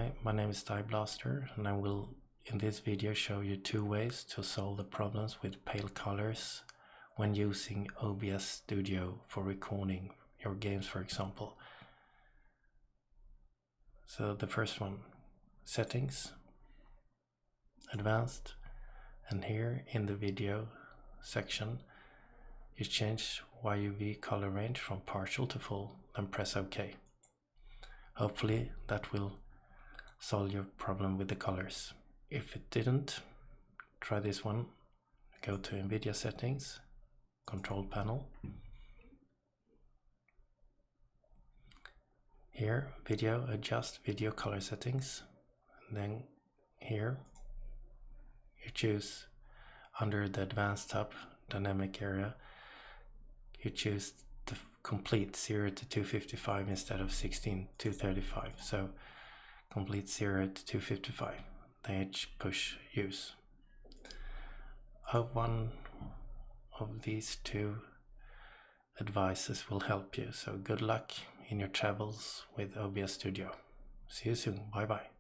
Hi, my name is Warmblaster, and I will in this video show you two ways to solve the problems with pale colors when using OBS Studio for recording your games, for example. So the first one, settings, advanced, and here in the video section you change YUV color range from partial to full, then press OK. Hopefully that will solve your problem with the colors. If it didn't, try this one. Go to Nvidia settings, control panel. Here, video, adjust video color settings. And then here you choose under the advanced tab, dynamic area, you choose the complete 0 to 255 instead of 16 to 235. So complete 0 to 255, the edge push use. One of these two advices will help you, so good luck in your travels with OBS Studio. See you soon, bye bye.